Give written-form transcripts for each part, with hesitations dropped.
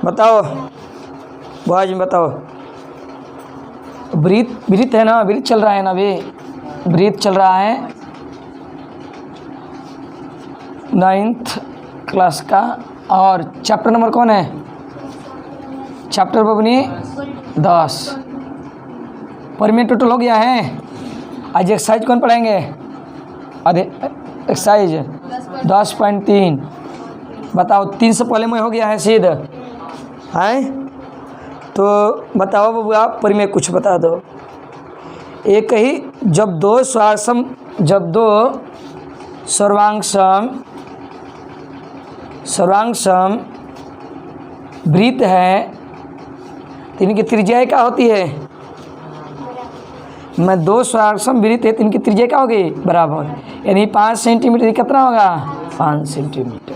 बताओ बॉयज बताओ। ब्रीथ है ना, ब्रीथ चल रहा है ना, अभी ब्रीथ चल रहा है 9th क्लास का। और चैप्टर नंबर कौन है? चैप्टर बबनी 10 पर में टोटल हो गया है। आज एक्सरसाइज कौन पढ़ाएंगे? अरे एक्सरसाइज 10.3 बताओ। 3 से पहले में हो गया है सिद्ध है। तो बताओ बाबू आप पर में कुछ बता दो। एक ही जब दो सर्वांगसम वृत्त है तो इनकी त्रिज्या क्या होती है? मैं 2 सर्वांगसम वृत्त है तो इनकी त्रिज्या क्या होगी? बराबर, यानी 5 सेंटीमीटर। कितना होगा? 5 सेंटीमीटर।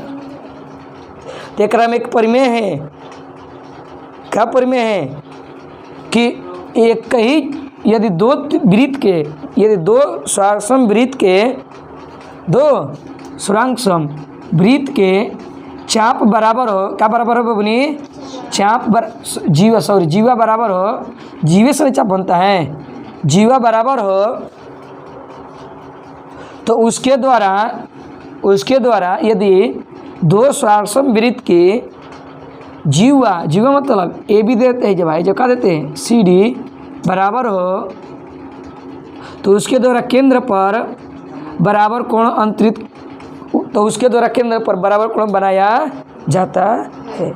तो एक में एक परिमेय है। क्या परिमेय है कि एक ही यदि 2 वृत्त के, यदि 2 सर्वांगसम वृत्त के, 2 सर्वांगसम वृत्त के चाप बराबर हो। क्या बराबर हो बबनी? चाप जीवा बराबर हो। जीवे से चाप बनता है। जीवा बराबर हो तो उसके द्वारा यदि 2 सर्वांगसम वृत्त के जीवा मतलब ए बी देते हैं, जब भाई जो क्या देते हैं सी डी बराबर हो तो उसके द्वारा केंद्र पर बराबर कोण अंतरित, तो उसके द्वारा केंद्र पर बराबर कोण बनाया जाता है।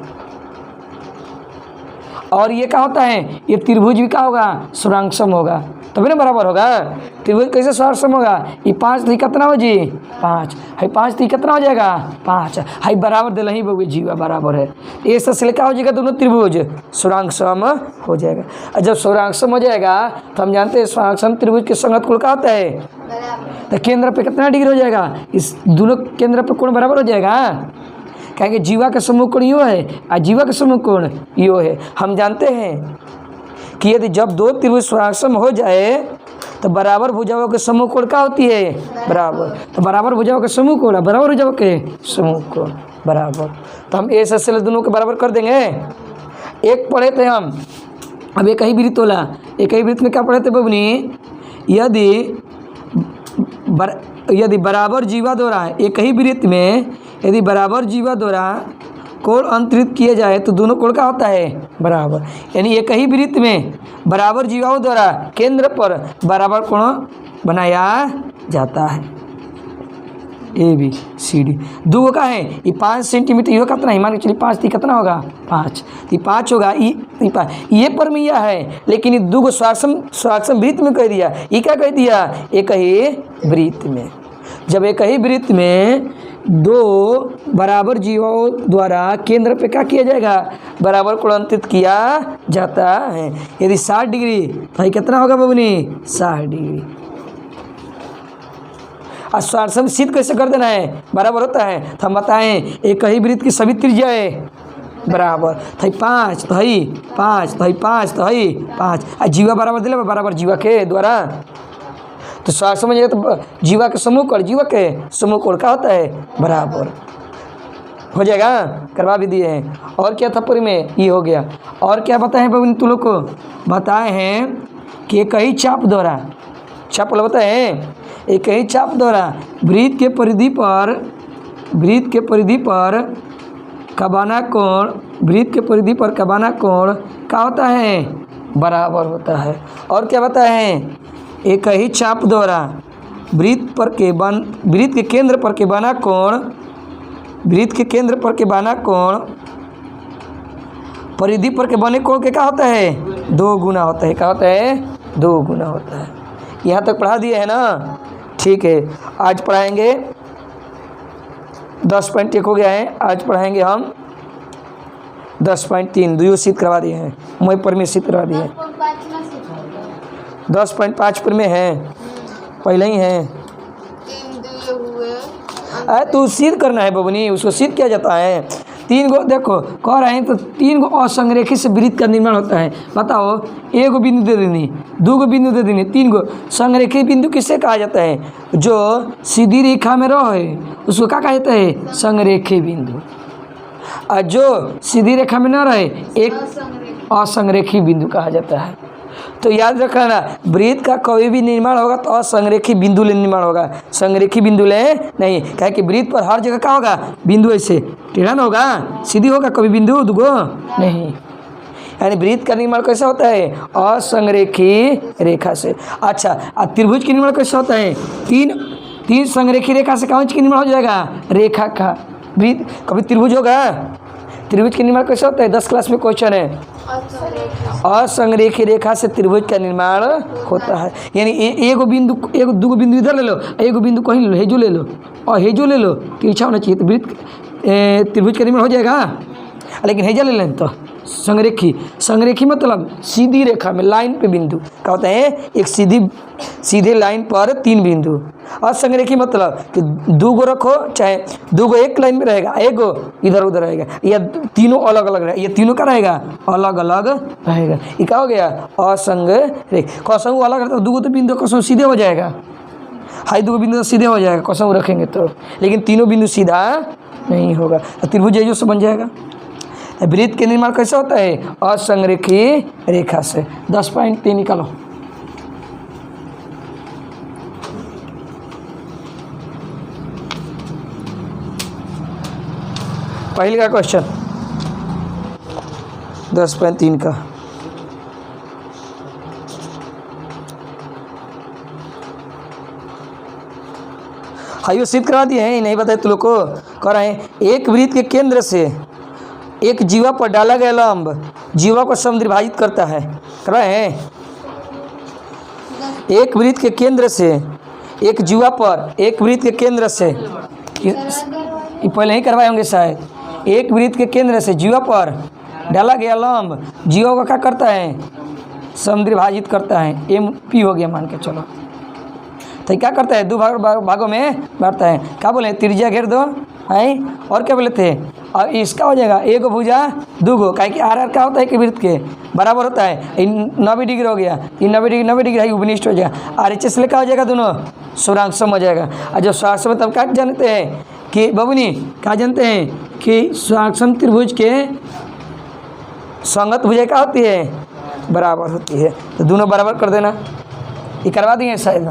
और ये क्या होता है? ये त्रिभुज भी क्या होगा? सर्वांगसम होगा, तभी ना बराबर होगा। त्रिभुज कैसे सर्वांगसम होगा? ये 5 थी कितना हो जी? 5 है। 5 थी कितना हो जाएगा? 5 है। बराबर दिल ही बबू जीवा बराबर है। ये सबसे क्या हो जाएगा? दोनों त्रिभुज सर्वांगसम हो जाएगा। और जब सर्वांगसम हो जाएगा तो हम जानते हैं सर्वांगसम त्रिभुज के संगत कोण क्या होता है? तो केंद्र पे कितना डिग्री हो जाएगा? इस दोनों केंद्र पे कोण बराबर हो जाएगा। कहेंगे जीवा का समूह कोण यो है और जीवा का समूह कोण यो है। हम जानते हैं कि यदि जब 2 त्रिभुज सर्वांगसम हो जाए तो बराबर भुजाओं के समूह कोण क्या होती है? बराबर। तो बराबर भुजाओं के समूह कोण, बराबर भुजाओं के समूह कोण बराबर। तो हम ऐसे से दोनों के बराबर कर देंगे। एक पढ़े थे हम, अब एक ही वृत्त होला। एक ही वृत्त में क्या पढ़े थे बबनी? यदि बराबर जीवा द्वारा एक ही वृत्त में यदि बराबर जीवा द्वारा कोण अंतरित किए जाए तो दोनों कोण का होता है? बराबर। यानी एक ही वृत्त में बराबर जीवाओं द्वारा केंद्र पर बराबर कोण बनाया जाता है। ए बी सी डी 2 का है। ये 5 सेंटीमीटर ये कितना है? मान के चलिए 5 थी कितना होगा? 5 ये 5 होगा। ये परमेय है, लेकिन ये 2 सर्वांगसम वृत्त में कह दिया। ये क्या कह दिया? एक ही वृत्त में। जब एक ही वृत्त में 2 बराबर जीवाओं द्वारा केंद्र पे क्या किया जाएगा? बराबर कोण अंतरित किया जाता है। यदि 60 डिग्री तो ये कितना होगा बबनी? 60 डिग्री। और सर्वांगसम सिद्ध कैसे कर देना है? बराबर होता है। तो हम बताएं एक ही वृत्त की सभी त्रिज्याएं बराबर। तो 5 तो है 5 तो है 5 तो है 5 और जीवा बराबर दिले बराबर जीवा के द्वारा। तो सर्वांगसम में तो जीवा के समूह कोण, जीवा के समूह कोण का होता है? बराबर हो जाएगा। करवा भी दिए हैं। और क्या था पूरी में? ये हो गया। और क्या बताएं बबन तुम लोग को? बताए हैं कि एक ही चाप द्वारा, चाप बताए हैं एक ही चाप द्वारा वृत्त के परिधि पर कबाना कोण, वृत्त के परिधि पर कबाना कोण क्या होता है? बराबर होता है। और क्या बताए हैं? एक ही चाप द्वारा वृत्त के केंद्र पर के बना कोण, वृत्त के केंद्र पर के बना कोण परिधि पर के बने कोण के क्या होता है? 2 गुना होता है। क्या होता है? 2 गुना होता है। यहाँ तक पढ़ा दिए है ना? ठीक है। आज पढ़ाएंगे 10.1 हो गया है। आज पढ़ाएंगे हम 10.3 दुयो सिद्ध करवा दिए हैं। मोह पर में सिद्ध करवा दिए हैं। 10.5 पर में है, पहले ही है। अरे तू सिद्ध करना है बबनी, उसको सिद्ध किया जाता है। 3 गो देखो कह रहे हैं तो 3 गो असंरेखित से वृत्त का निर्माण होता है। बताओ 1 गो बिंदु दे देनी, 2 गो बिंदु दे देनी, 3 गो संरेखित बिंदु किससे कहा जाता है? जो सीधी रेखा में रहे उसको क्या कहा जाता है? संरेखित बिंदु। और जो सीधी रेखा में न रहे एक असंरेखी बिंदु कहा जाता है। तो याद रखना, वृत्त का कभी भी निर्माण होगा तो असंरेखी बिंदु ले निर्माण होगा, संरेखी बिंदु ले नहीं। क्या कि वृत्त पर हर जगह क्या होगा, बिंदु ऐसे टेढ़ा न होगा, सीधी होगा कभी बिंदु दुगो नहीं। यानी वृत्त का निर्माण कैसे होता है, असंरेखी रेखा से। अच्छा, त्रिभुज का निर्माण कैसे होता है, तीन संरेखी रेखा से कौन का निर्माण हो जाएगा, रेखा का। वृत्त कभी त्रिभुज होगा, त्रिभुज का निर्माण कैसे होता है, 10 क्लास में क्वेश्चन है, असंरेखी रेखा से त्रिभुज का निर्माण होता है। यानी एक दो बिंदु इधर ले लो, एक बिंदु कहीं ले लो, हेजो ले लो और हेजो ले लो, तिरछा होना चाहिए तो वृत्त त्रिभुज का निर्माण हो जाएगा। लेकिन हेजा ले लें तो संरेखी मतलब सीधी रेखा में लाइन पे बिंदु क्या होता है, एक सीधे लाइन पर 3 बिंदु। असंरेखी मतलब कि 2 गो रखो, चाहे 2 गो एक लाइन में रहेगा, एक गो इधर उधर रहेगा, या तीनों अलग अलग रहेगा, ये तीनों का रहेगा अलग अलग रहेगा। ये क्या हो गया, असंरेखी। कसम अलग रहता है 2 गो तो बिंदु कसम सीधे हो जाएगा, हाई 2 गो बिंदु तो सीधे हो जाएगा कसम रखेंगे तो, लेकिन तीनों बिंदु सीधा नहीं होगा, त्रिभुज जो से बन जाएगा। वृत्त के निर्माण कैसे होता है, असंरेखी रेखा से। 10.3 निकालो। पहले का क्वेश्चन 10.3 का, हाइयो सिद्ध करा दिए हैं, नहीं बताए तुम लोग को। कह रहे हैं एक वृत्त के केंद्र से एक जीवा पर डाला गया लंब जीवा को समद्विभाजित करता है। कर रहे हैं एक वृत्त के केंद्र से एक जीवा पर, एक वृत्त के केंद्र से, पहले ही करवाए होंगे शायद, एक वृत्त के केंद्र से जीवा पर डाला गया लंब जीवा को क्या करता है, समद्विभाजित करता है। एम पी हो गया मान के चलो, तो क्या करता है, 2 भागों में बांटता है। क्या बोले, त्रिज्या घेर दो है, और क्या बोले थे, और इसका हो जाएगा 1 भुजा 2 गो, क्या कि आर क्या होता है कि वृत्त के बराबर होता है। 90 डिग्री हो गया, ये 90 डिग्री है, उपनिष्ठ हो जाएगा। आर एच एस ले क्या हो जाएगा, दोनों सूर्यास्म हो जाएगा। और जो सूर्यास्म तब क्या जानते हैं कि बबुनी क्या जानते हैं कि सूर्यास्म त्रिभुज के संगत भुजा क्या होती है, बराबर होती है। तो दोनों बराबर कर देना, ये करवा देंगे शायद,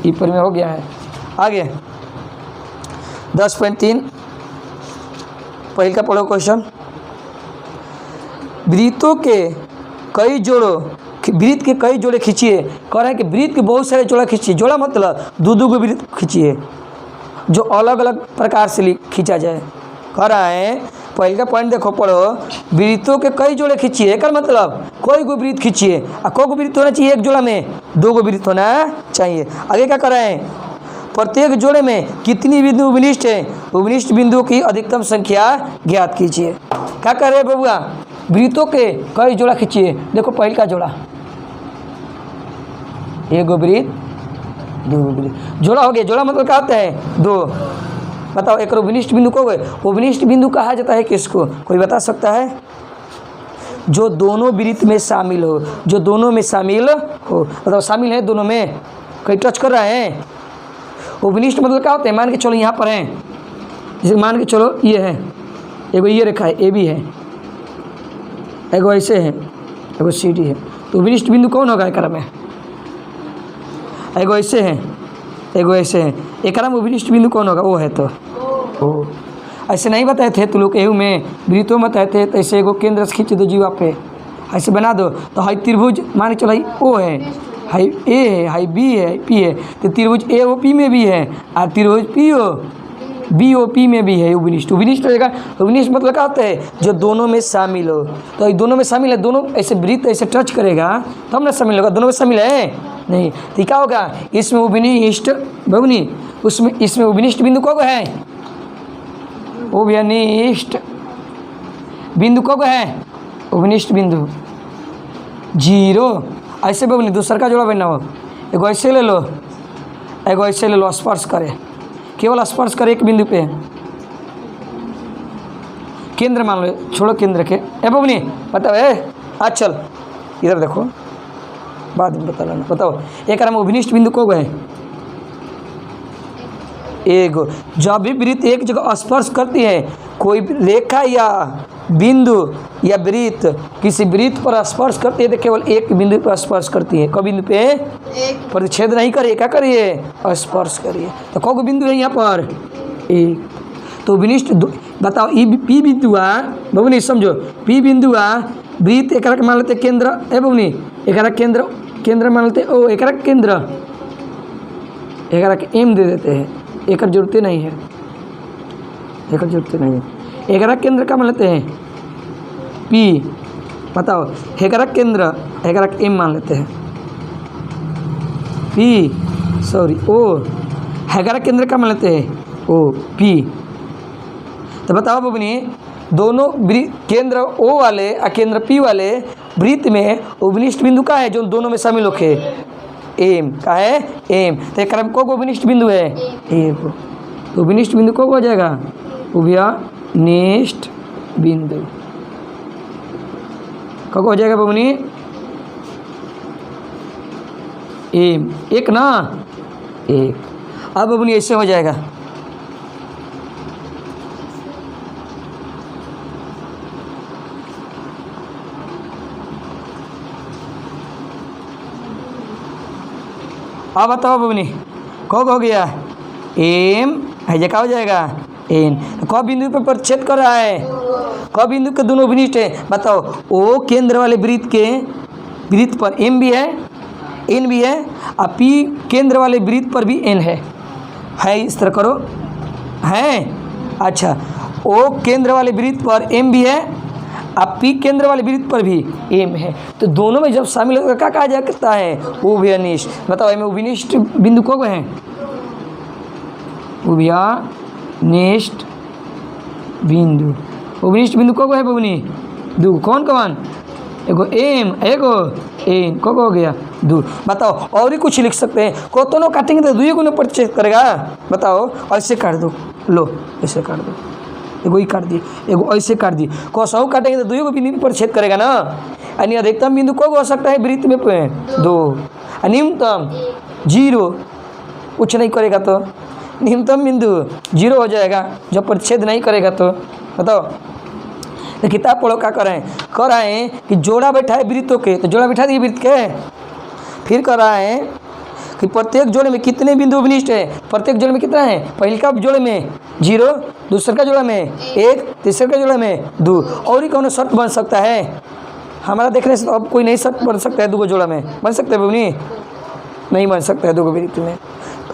ऊपर में हो गया है। आगे 10.3 पहले का पढ़ो क्वेश्चन। वृत्तों के कई जोड़ों, वृत्त के कई जोड़े खींचिए। कह रहे हैं कि वृत्त के बहुत सारे जोड़ा खींचिए। जोड़ा मतलब 2 गो वृत्त खींचिए जो अलग अलग प्रकार से खींचा जाए। कह रहा है पहले का पॉइंट देखो, पढ़ो, वृत्तों के कई जोड़े खींचिए। एक मतलब कोई गो वृत्त खींचिए, और कोई गो वृत्त होना चाहिए, एक जोड़ा में 2 गो वृत्त होना चाहिए। आगे क्या कर रहे हैं, प्रत्येक जोड़े में कितनी बिंदु उपनिष्ठ है, उपनिष्ठ बिंदुओं की अधिकतम संख्या ज्ञात कीजिए। क्या कर रहे हैं बबुआ, वृत्तों के कई जोड़ा खींचिए। देखो पहले का जोड़ा, 1 गो वृत्त 2 गो वृत्त, जोड़ा हो गया। जोड़ा मतलब क्या होता है, 2। बताओ एक उपनिष्ठ बिंदु को उपनिष्ठ बिंदु कहा जाता है किसको, कोई बता सकता है, जो दोनों वृत्त में शामिल हो, जो दोनों में शामिल हो, मतलब शामिल है दोनों में, कहीं टच कर रहे हैं। उपनिष्ठ मतलब क्या होता है, मान के चलो यहाँ पर हैं, जैसे मान के चलो ये है, एगो ये रेखा है, ए भी है, एगो ऐसे है, एगो सी डी है। तो उपनिष्ठ बिंदु कौन होगा एक में, एगो ऐसे है, एगो ऐसे है, एक में उपनिष्ठ बिंदु कौन होगा, वो है। तो ओ ऐसे नहीं बताए थे तो लोग, एहू में वृत्तों में बताए थे। तो ऐसे एगो केंद्र से खींच दो जीवा पे, ऐसे बना दो। तो हाई त्रिभुज मान के चलो, हाई ओ है, हाई ए है, हाई बी है, पी है। तो त्रिभुज ए ओ पी में भी है, और त्रिभुज P O B O P में भी है उपनिष्ठ। उपनिष्ठ हो जाएगा। उपनिष्ठ मतलब क्या होता है, जो दोनों में शामिल हो। तो दोनों में शामिल है, दोनों ऐसे वृत्त ऐसे टच करेगा तब ना शामिल होगा, दोनों में शामिल है नहीं। तो क्या होगा, इसमें उपनिष्ठ बबुनी, उसमें इसमें उपनिष्ठ बिंदु कब है, उपनिष्ठ बिंदु कब है, उपनिष्ठ बिंदु 0। ऐसे बबुनी दूसरा का जोड़ा बनना हो, एगो ऐसे ले लो, एगो ऐसे ले लो, स्पर्श करे, केवल स्पर्श करे एक बिंदु पे, केंद्र मान लो, छोड़ो केंद्र के। ए बबुनी बताओ, आज चल इधर देखो, बाद में बता लेना। बताओ एक में उपनिष्ठ बिंदु कब है, एगो। जब भी वृत्त एक जगह स्पर्श करती है, कोई रेखा या बिंदु या वृत्त किसी वृत्त पर स्पर्श करती है तो केवल एक बिंदु पर स्पर्श करती है। कौ बिंदु पे? प्रतिच्छेद नहीं करिए, क्या करिए? स्पर्श करिए। तो कौ बिंदु है यहाँ पर? एक। तो विनिष्ट बताओ पी बिंदु आ बबुनी, समझो पी बिंदु आ वृत्त एक मान लेते केंद्र है बबुनी, एक केंद्र मान लेते ओ एक केंद्र, एक एम दे देते हैं, एक जरूरत नहीं है, एक जरूरत नहीं है। एक केंद्र का मान लेते हैं पी, बताओ एक केंद्र एक एम मान लेते हैं पी, सॉरी ओ, एक केंद्र का मान लेते हैं ओ पी। तो बताओ बबनी, दोनों केंद्र ओ वाले और केंद्र पी वाले वृत्त में उपनिष्ठ बिंदु का है जो दोनों में शामिल होके एम का है, एम। तो एक को उपनिष्ठ बिंदु है एम। तो उपनिष्ठ बिंदु को हो जाएगा उभयनिष्ठ बिंदु, कब हो जाएगा बबनी? एम, एक ना एक। अब बबनी ऐसे हो जाएगा, अब बताओ बबनी कब हो गया? एम है, क्या हो जाएगा? एन। कब बिंदु पर प्रतिच्छेद कर रहा है? कब बिंदु के दोनों उपनिष्ठ है? बताओ ओ केंद्र वाले वृत्त पर एम भी है, एन भी है, और पी केंद्र वाले वृत्त पर भी एन है। इस तरह करो, है अच्छा। ओ केंद्र वाले वृत्त पर एम भी है, अब पी केंद्र वाले वृत्त पर भी एम है। तो दोनों में जब शामिल होकर क्या कहा जा सकता है? उभयनिष्ठ। बताओ इसमें उभयनिष्ठ बिंदु कौन है? उभयनिष्ठ बिंदु, उभयनिष्ठ बिंदु कौन है बबनी? दो। कौन कौन? एगो एम एगो एन, कौन हो गया? दो। बताओ और ही कुछ लिख सकते हैं, को दोनों काटेंगे तो दुई गुना प्रतिच्छेद करेगा। बताओ ऐसे काट दो, लो ऐसे काट दो, एगो ही काट दी, एगो ऐसे काट दी, कोसौ काटेंगे तो दुई को बिंदु पर छेद करेगा ना। यानी अधिकतम बिंदु को हो सकता है वृत्त में? दो। न्यूनतम जीरो, कुछ नहीं करेगा तो न्यूनतम बिंदु जीरो हो जाएगा जब परिच्छेद नहीं करेगा। तो बताओ, तो किताब पढ़ो क्या करें? कर रहे हैं कि जोड़ा बैठाए वृत्तों के, तो जोड़ा बैठा दिए वृत्त के। फिर कर रहा है कि प्रत्येक जोड़े में कितने बिंदु उपनिष्ठ है? प्रत्येक जोड़े में कितना है? पहले का जोड़े में 0, दूसरे का जोड़ा में 1, तीसरे का जोड़ा में 2। और ही कौन शर्त बन सकता है? हमारा देखने से तो अब कोई नहीं शर्त बन सकता है, 2 जोड़ा में बन सकता है बबनी? नहीं बन सकता है 2 वृत्त में।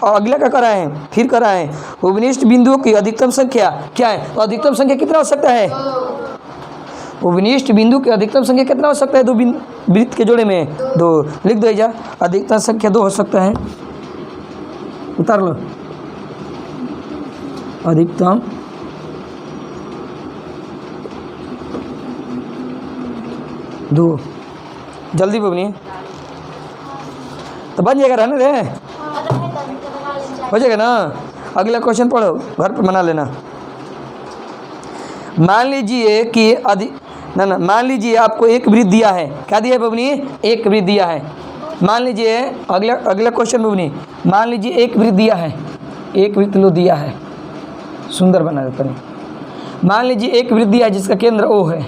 और अगला क्या करा है? फिर करा है उपनिष्ठ बिंदुओं की अधिकतम संख्या क्या है? तो अधिकतम संख्या कितना हो सकता है? उपनिष्ठ बिंदु की अधिकतम संख्या कितना हो सकता है? 2 वृत्त के जोड़े में 2। लिख दो जा, अधिकतम संख्या 2 हो सकता है, उतार लो। अधिकतम दो, जल्दी बबनी तो बन जाएगा, रहने दे, हो जाएगा ना। अगला क्वेश्चन पढ़ो, घर पर बना लेना। मान लीजिए कि मान लीजिए आपको एक वृत्त दिया है। क्या दिया है बबनी? एक वृत्त दिया है। मान लीजिए अगला क्वेश्चन बबनी, मान लीजिए एक वृत्त दिया है, एक वृत्त लो दिया है, सुंदर बना देता नहीं। मान लीजिए एक वृत्त दिया है जिसका केंद्र ओ है,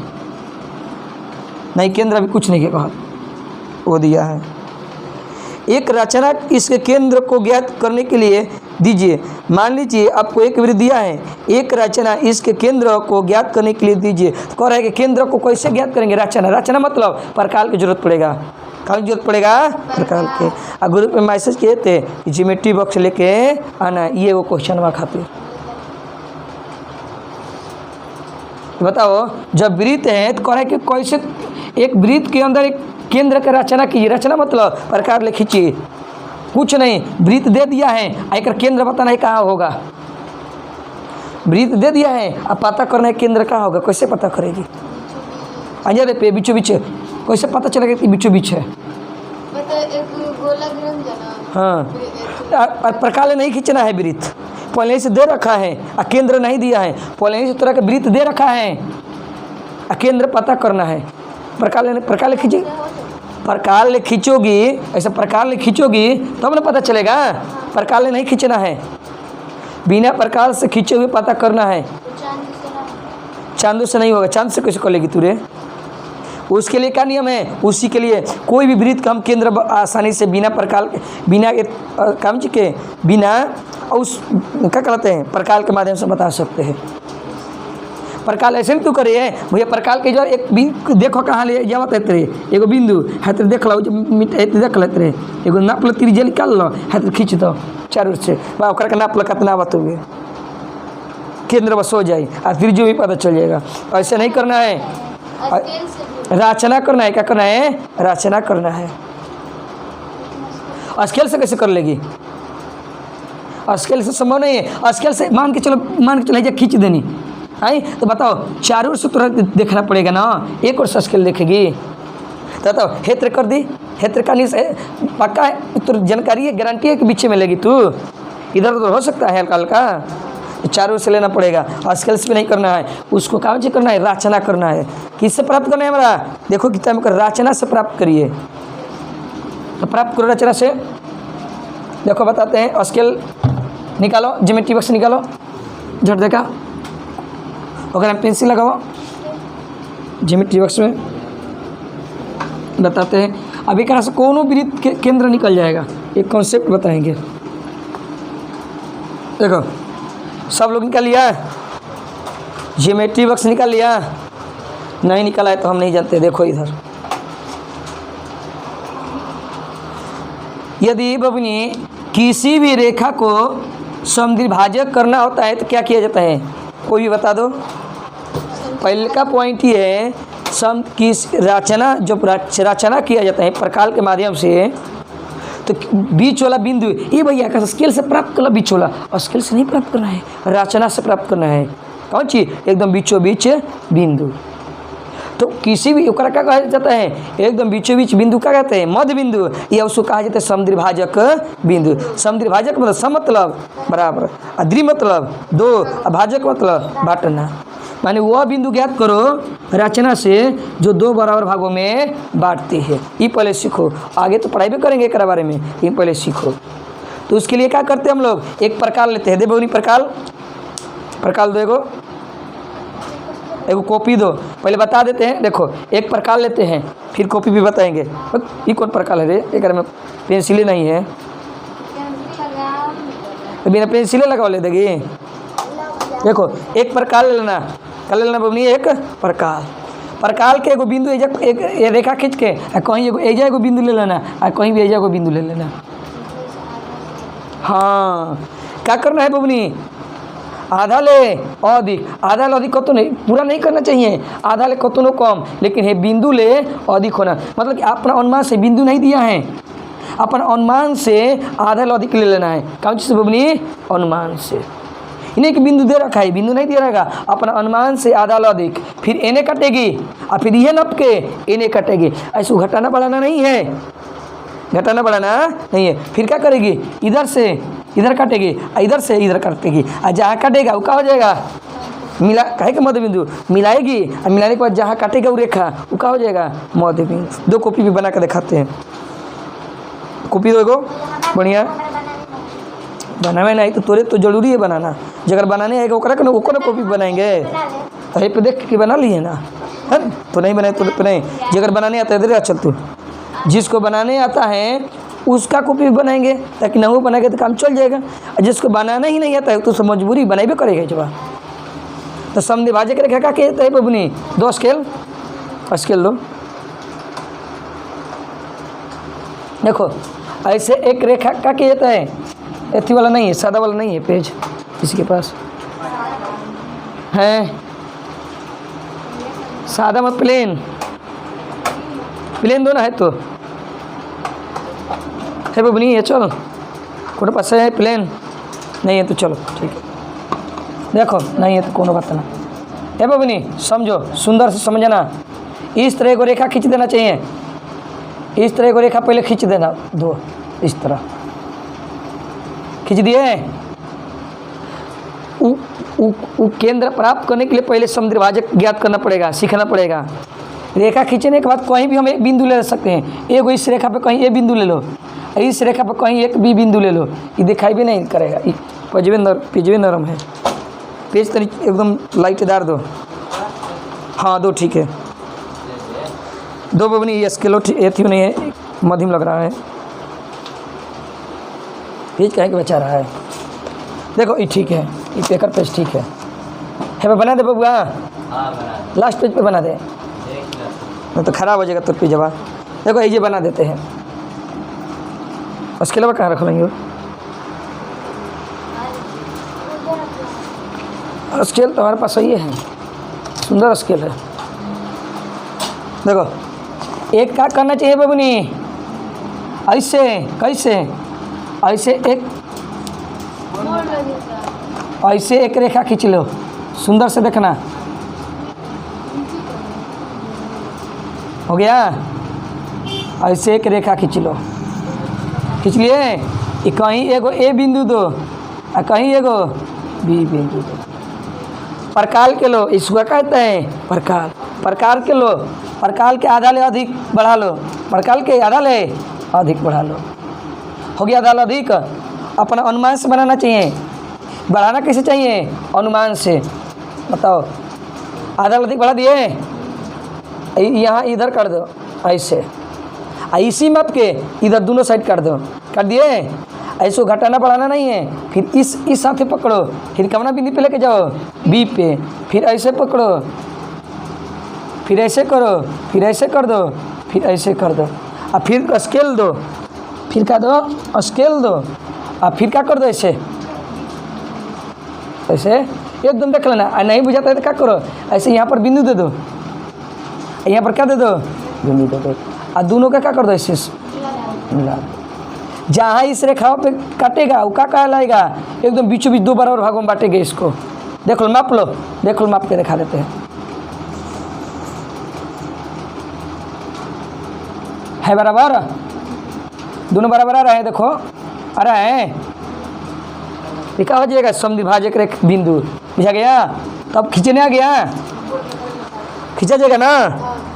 नहीं केंद्र अभी कुछ नहीं कहा, वो दिया है। एक रचना इसके केंद्र को ज्ञात करने के लिए दीजिए। मान लीजिए आपको एक वृत्त दिया है, एक रचना इसके केंद्र को ज्ञात करने के लिए दीजिए। तो कह रहा है कि केंद्र को कैसे ज्ञात करेंगे? रचना मतलब प्रकाल की जरूरत पड़ेगा। कहाँ की जरूरत पड़ेगा? प्रकाल के। और ग्रुप में मैसेज किए थे कि ज्योमेट्री बॉक्स लेके आना, ये वो क्वेश्चन हुआ खातिर। बताओ जब वृत्त है तो कह रहा है कि कैसे एक वृत्त के अंदर एक केंद्र का रचना कीजिए। रचना मतलब प्रकार ले खींचिए, कुछ नहीं, वृत्त दे दिया है, एक केंद्र पता नहीं कहाँ होगा। वृत्त दे दिया है, अब पता करना है केंद्र कहाँ होगा, कैसे पता करेगी? आजा पे बीचों बीच कैसे पता चलेगा कि बीचों बीच है? हाँ, प्रकार नहीं खींचना है वृत्त, पहले से दे रखा है और केंद्र नहीं दिया है। पहले से तरह का वृत्त दे रखा है और केंद्र पता करना है। प्रकार खींची, प्रकार ले खींचोगी, ऐसा प्रकार ले खींचोगी तब ना पता चलेगा। प्रकार ले नहीं खींचना है, बिना प्रकाश से खींचे हुए पता करना है। चांदों से नहीं होगा, चांद से कैसे कर लेगी तू रे? उसके लिए क्या नियम है? उसी के लिए कोई भी वृत्त का हम केंद्र आसानी से बिना बिना काम के बिना उस क्या कहते हैं प्रकाल के माध्यम से बता सकते हैं। प्रकाल ऐसे नहीं तू करे है भैया, प्रकाल के जो एक देखो कहाँ ले जावत है तेरे एगो बिंदु है तेरे देख लो देख ले तेरे एगो नाप लो त्रिज्या निकाल लो है तेरे खींच दो चारों से बा ओकरा के नाप लो कितना बतोगे केंद्र बस हो जाए और फिर जो भी पता चल जाएगा। ऐसे नहीं करना है, रचना करना है। क्या करना है? रचना करना है। स्केल से कैसे कर लेगी? स्केल से संभव नहीं है। स्केल से मान के चलो खींच देनी है तो बताओ चारों ओर से तुरंत देखना पड़ेगा ना, एक ओर से स्केल देखेगी तो बताओ हेत्र कर दी, हेत्र का नहीं पक्का है तो जानकारी है, गारंटी है कि पीछे मिलेगी तू, इधर उधर हो सकता है हल्का हल्का, चारों ओर से लेना पड़ेगा। स्केल से भी नहीं करना है, उसको काम से करना है, रचना करना है। किससे प्राप्त करना है हमारा? देखो कितना में रचना से प्राप्त करिए, तो प्राप्त करो रचना से। देखो बताते हैं, स्केल निकालो, ज्योमेट्री बॉक्स निकालो, झट देखा अगर हम पेंसिल लगाओ ज्योमेट्री बॉक्स में बताते हैं। अब एक से कोनो वृत्त के केंद्र निकल जाएगा, एक कॉन्सेप्ट बताएंगे। देखो सब लोग निकाल लिया, ज्योमेट्री बॉक्स निकाल लिया, नहीं निकाला है तो हम नहीं जानते। देखो इधर यदि बबनी किसी भी रेखा को समद्विभाजक करना होता है तो क्या किया जाता है? कोई भी बता दो। पहले का पॉइंट ये है रचना, जो रचना किया जाता है प्रकाल के माध्यम से, तो बीच वाला बिंदु ये भैया का स्केल से प्राप्त करना, बीच वाला स्केल से नहीं प्राप्त करना है, रचना से प्राप्त करना है। कौन चीज? एकदम बीचों बीच बिंदु। तो किसी भी क्या कहा जाता है? एकदम बीचों बीच बिंदु क्या कहते हैं? मध्य बिंदु, या उसको कहा जाता है समद्विभाजक बिंदु। समद्विभाजक मतलब सम मतलब बराबर, द्वि मतलब दो, भाजक मतलब बांटना। माने वह बिंदु ज्ञात करो रचना से जो दो बराबर भागों में बांटती है। ये पहले सीखो, आगे तो पढ़ाई भी करेंगे एक बारे में, ये पहले सीखो। तो उसके लिए क्या करते हैं हम लोग? एक प्रकार लेते हैं, दे बोनी प्रकार दो, एगो कॉपी दो, पहले बता देते हैं। देखो एक प्रकार लेते हैं फिर कॉपी भी बताएंगे। ये कौन प्रकार है रे? एक में पेंसिलें नहीं है तो बिना पेंसिलें लगा ले देगी। देखो एक प्रकार ले लेना, कर लेना बबनी, एक प्रकार के एगो बिंदु एक रेखा खींच के कहीं एगो बिंदु ले लेना और कहीं भी एगो बिंदु ले लेना। हाँ क्या करना है बबनी? आधा ले अधिक, आधा ले अधिक कतो नहीं, पूरा नहीं करना चाहिए, आधा ले कतो नो कम, लेकिन ये बिंदु ले अधिक होना। मतलब कि अपना अनुमान से बिंदु नहीं दिया है, अपन अनुमान से आधा ले अधिक ले लेना है। कौन चीज़ से बबनी? अनुमान से। इन्हें कि बिंदु दे रखा है, बिंदु नहीं दे रहेगा, अपना अनुमान से आधा ले अधिक, फिर इन्हें कटेगी और फिर यह नप के इन्हें कटेगी। ऐसे घटाना बढ़ाना नहीं है, घटाना बढ़ाना नहीं है। फिर क्या करेगी? इधर से इधर काटेगी, इधर से इधर काटेगी, और जहाँ काटेगा वो क्या हो जाएगा? मिला कहे के मध्य बिंदु मिलाएगी, और मिलाने के बाद जहाँ काटेगा वो रेखा वो क्या हो जाएगा? मध्य बिंदु। दो कॉपी भी बना कर दिखाते हैं, कॉपी दो एगो बढ़िया बनावे नहीं तो तोरे तो जरूरी है बनाना। जगह बनाने आएगा ओकरा कॉपी बनाएंगे तो ये पे देख के बना लिए ना, है तो नहीं बनाए तो नहीं। जगह बनाने आता है इधर चल तू, जिसको बनाने आता है उसका कॉपी बनाएंगे ताकि ना वो बनाएगा तो काम चल जाएगा। जिसको बनाना ही नहीं आता है तो उससे मजबूरी बनाई भी करेगा जब। तो समद्विभाजक रेखा का कहते हैं बबनी? दो स्केल दो। देखो ऐसे एक रेखा का कहता है, एथी वाला नहीं है, सादा वाला नहीं है पेज किसी के पास है, सादा मत प्लेन दो ना है तो है बबनी है। चलो कोनो पास है प्लेन नहीं है तो चलो ठीक है। देखो नहीं है तो कोनो बात ना है बबनी, समझो सुंदर से समझना। इस तरह को रेखा खींच देना चाहिए, इस तरह को रेखा पहले खींच देना, दो इस तरह खींच दिए। केंद्र प्राप्त करने के लिए पहले समद्विभाजक ज्ञात करना पड़ेगा, सीखना पड़ेगा। रेखा खींचने के बाद कहीं भी हम एक बिंदु ले सकते हैं। एगो इस रेखा पे कहीं ए बिंदु ले लो, इस रेखा पे कहीं एक बी बिंदु ले लो, ये दिखाई भी नहीं करेगा। पेजवे नरम है। पेज तनी एकदम लाइटदार दो। हाँ दो, ठीक है दो बबनी। ये स्केलो एथी नहीं है, मध्यम लग रहा है। पेज कहे के बचा रहा है। देखो ये ठीक है, ये पेकर पेज ठीक है। बना दे बबुआ, लास्ट पेज पे बना दे, नहीं तो ख़राब हो जाएगा तो पेजवा। देखो ये बना देते हैं। उसके अलावा कहाँ रख लेंगे? स्केल तो हमारे पास सही है, सुंदर स्केल है। देखो एक क्या करना चाहिए बबनी, ऐसे कैसे, ऐसे एक रेखा खींच लो, सुंदर से देखना। हो गया? ऐसे एक रेखा खींच लो, खींच लिए। ये कहीं एगो ए बिंदु दो और कहीं एगो बी बिंदु दो। प्रकाल के लो, इसको कहते हैं प्रकाल। प्रकाल के लो, प्रकाल के आधा ले अधिक बढ़ा लो, प्रकाल के आधा ले अधिक बढ़ा लो। हो गया आधा ले अधिक। अपना अनुमान से बनाना चाहिए। बढ़ाना कैसे चाहिए? अनुमान से। बताओ, आधा ले अधिक बढ़ा दिए, यहाँ इधर कर दो ऐसे, इसी माप के इधर दोनों साइड कर दो, कर दिए। ऐसे घटाना बढ़ाना नहीं है। फिर इस साथ पकड़ो, फिर कमना बिंदु पे लेके जाओ बी पे, फिर ऐसे पकड़ो, फिर ऐसे करो, फिर ऐसे कर दो, फिर ऐसे कर दो, और फिर स्केल दो, फिर क्या दो? स्केल दो, और फिर क्या कर दो? ऐसे ऐसे एकदम देख लेना। और नहीं बुझाता है तो क्या करो? ऐसे यहाँ पर बिंदु दे दो, यहाँ पर क्या दे दो? बिंदु दे दो, और दोनों का क्या कर दो? ऐसे मिला दो। जहाँ इस रेखा पे काटेगा वो क्या कहलाएगा? एकदम बीचों बीच दो बराबर भागों में बांटेंगे इसको। देख लो, माप लो, देख लो, माप के दिखा देते हैं। है बराबर? दोनों बराबर आ रहे हैं। देखो आ रहा है, ये क्या हो जाएगा? समद्विभाजक रेख बिंदु। बुझा गया? तब खींचने आ गया, खींचा जाएगा ना?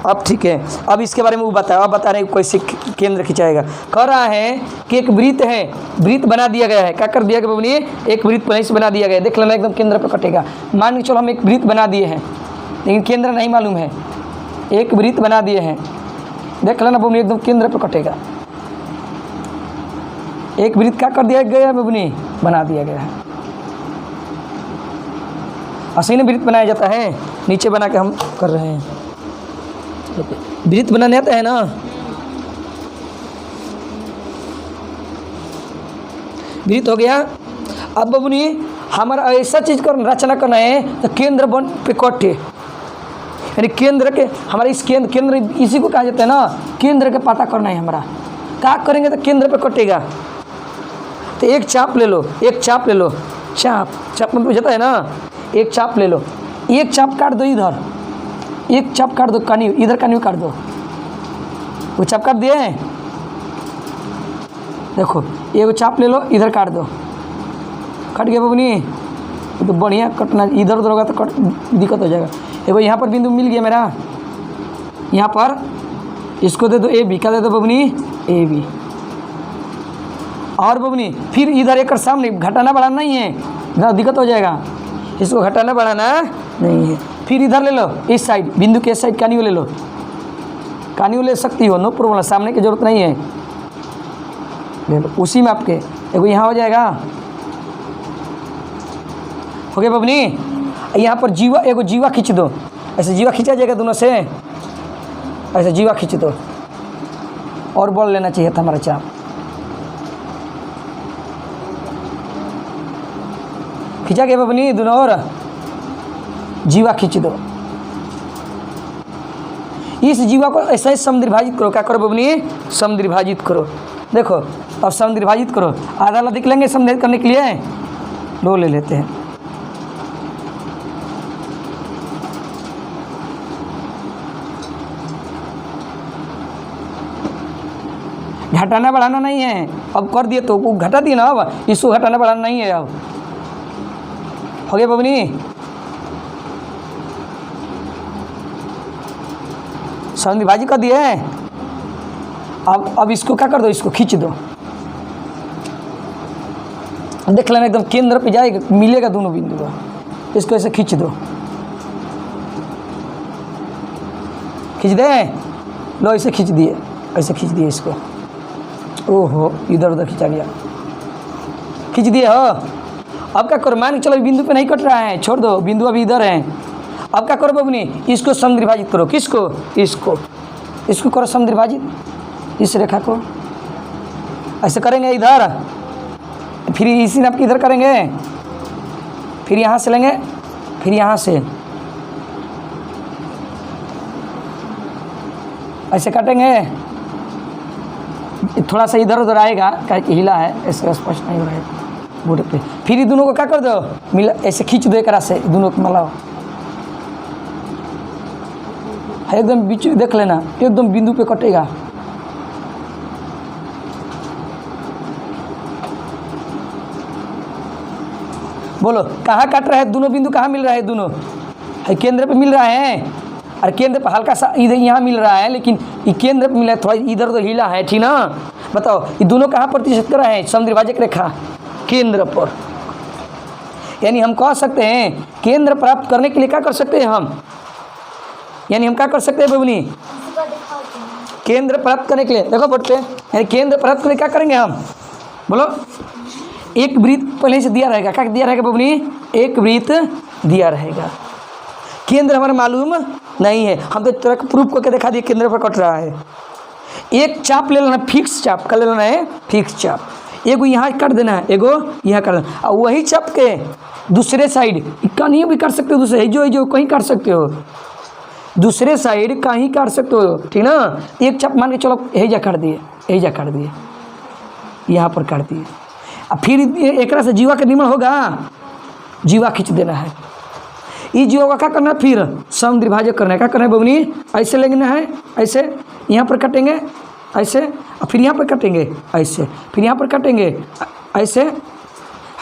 अब ठीक है। अब इसके बारे में वो बताओ, अब बता रहे हैं कैसे केंद्र खिंचाएगा। कह रहा है कि एक वृत्त है, वृत्त बना दिया गया है। क्या कर दिया गया बबनी? एक वृत्त पहले से बना दिया गया है। देख लेना, एकदम केंद्र पर कटेगा। मान के चलो हम एक वृत्त बना दिए हैं, लेकिन केंद्र नहीं मालूम है। एक वृत्त बना दिए हैं, देख लेना बबनी, एकदम केंद्र पर कटेगा। एक वृत्त क्या कर दिया गया बबनी? बना दिया गया है। ऐसे ही वृत्त बनाया जाता है। नीचे बना के हम कर रहे हैं। वृत्त बनाने आता है ना? वृत्त हो गया। अब बबुनी हमारा ऐसा चीज कर रचना करना है तो केंद्र बन पे कटे, यानी केंद्र के हमारे इस केंद्र इसी को कहा जाता है ना, केंद्र के पता करना है हमारा। क्या करेंगे तो केंद्र पे कटेगा। तो एक चाप ले लो, एक चाप ले लो, चाप में बुझाता है ना। एक चाप ले लो, एक चाप काट दो इधर, एक चाप काट दो कानी, इधर कानी काट दो। वो चाप काट दिए। देखो एक चाप ले लो, इधर काट दो, कट गया बबनी। तो बढ़िया कटना, इधर उधर होगा तो कट दिक्कत हो जाएगा। देखो यहाँ पर बिंदु मिल गया मेरा, यहाँ पर इसको दे दो ए बी। क्या दे दो बबनी? A B. और बबनी फिर इधर एक सामने घटाना बढ़ाना नहीं है, इधर दिक्कत हो जाएगा। इसको घटाना बढ़ाना नहीं है। फिर इधर ले लो, इस साइड बिंदु के इस साइड कानियो ले लो, कानियो ले सकती हो, नो प्रॉब्लम, सामने की जरूरत नहीं है। ले लो उसी में आपके। देखो यहाँ हो जाएगा, हो गया बबनी। यहाँ पर जीवा, एगो जीवा खींच दो, ऐसे जीवा खींचा जाएगा दोनों से, ऐसे जीवा खींच दो। और बॉल लेना चाहिए था हमारा चाप। खींचा गया बबनी दोनों, और जीवा खींच दो। इस जीवा को ऐसा ही समद्विभाजित करो। क्या करो बबनी? समद्विभाजित करो। देखो अब समद्विभाजित करो, आधा अधिक लेंगे समद्विभाजित करने के लिए, दो ले लेते हैं। घटाना बढ़ाना नहीं है। अब कर दिए तो वो घटा दिए ना, अब इसको घटाना बढ़ाना नहीं है। अब हो गया बबनी। समद्विभाजित कर दिए। अब इसको क्या कर दो? इसको खींच दो, देख लेना एकदम केंद्र पे जाएगा, मिलेगा दोनों बिंदु का। इसको ऐसे खींच दो, खींच दे लो, ऐसे खींच दिए, ऐसे खींच दिए इसको। ओहो इधर उधर खींचा गया, खींच दिए हो। अब क्या करो, मान के चलो बिंदु पे नहीं कट रहा है, छोड़ दो, बिंदु अभी इधर है। अब क्या करो बबनी, इसको समद्विभाजित करो। किसको? इसको करो समद्विभाजित, इस रेखा को ऐसे करेंगे इधर, फिर इसी नाप के इधर करेंगे, फिर यहाँ से लेंगे, फिर यहाँ से ऐसे काटेंगे। थोड़ा सा इधर उधर आएगा, क्या हिला है, ऐसे स्पष्ट नहीं हो रहा है बोर्ड पे। फिर ये दोनों को क्या कर दो, मिला, ऐसे खींच दो एक से, दोनों को मिलाओ, एकदम बीच देख लेना, एकदम बिंदु पे कटेगा। बोलो कहाँ काट रहा है, दोनों बिंदु कहाँ मिल रहा है, दोनों है केंद्र पे मिल रहा है, और केंद्र पर हल्का सा इधर यहाँ मिल रहा है, लेकिन ये केंद्र पे मिला है, थोड़ा इधर उधर हिला है, ठीक ना। बताओ ये दोनों कहाँ प्रतिष्ठित कर रहे हैं, समद्विभाजक रेखा केंद्र पर। यानी हम कह सकते हैं केंद्र प्राप्त करने के लिए क्या कर सकते हैं हम, यानी हम क्या कर सकते हैं बबनी, केंद्र प्राप्त करने के लिए देखो बोर्ड पे, यानी केंद्र प्राप्त करने क्या करेंगे हम, बोलो। एक वृत्त पहले से दिया रहेगा, क्या दिया रहेगा बबनी, एक वृत्त दिया रहेगा। केंद्र हमारा मालूम नहीं है, हम तो तरह प्रूफ करके दिखा दिए केंद्र पर कट रहा है। एक चाप ले लेना, फिक्स चाप कर लेना है, फिक्स चाप, एगो यहाँ काट देना है, एगो यहाँ काट देना, और वही चाप के दूसरे साइड कहीं भी काट सकते हो, दूसरे जो कहीं काट सकते हो, दूसरे साइड कहीं काट सकते हो, ठीक ना। एक चाप मान के चलो यही काट दिए, यही काट दिए, यहाँ पर काट दिए। अब फिर एक से जीवा का निर्माण होगा, जीवा खींच देना है। इस जीवा का क्या करना है, फिर समद्विभाजक करना है। क्या करना है बबनी, ऐसे लेना है, ऐसे यहाँ पर काटेंगे, ऐसे, और फिर यहाँ पर काटेंगे ऐसे, फिर यहाँ पर काटेंगे ऐसे,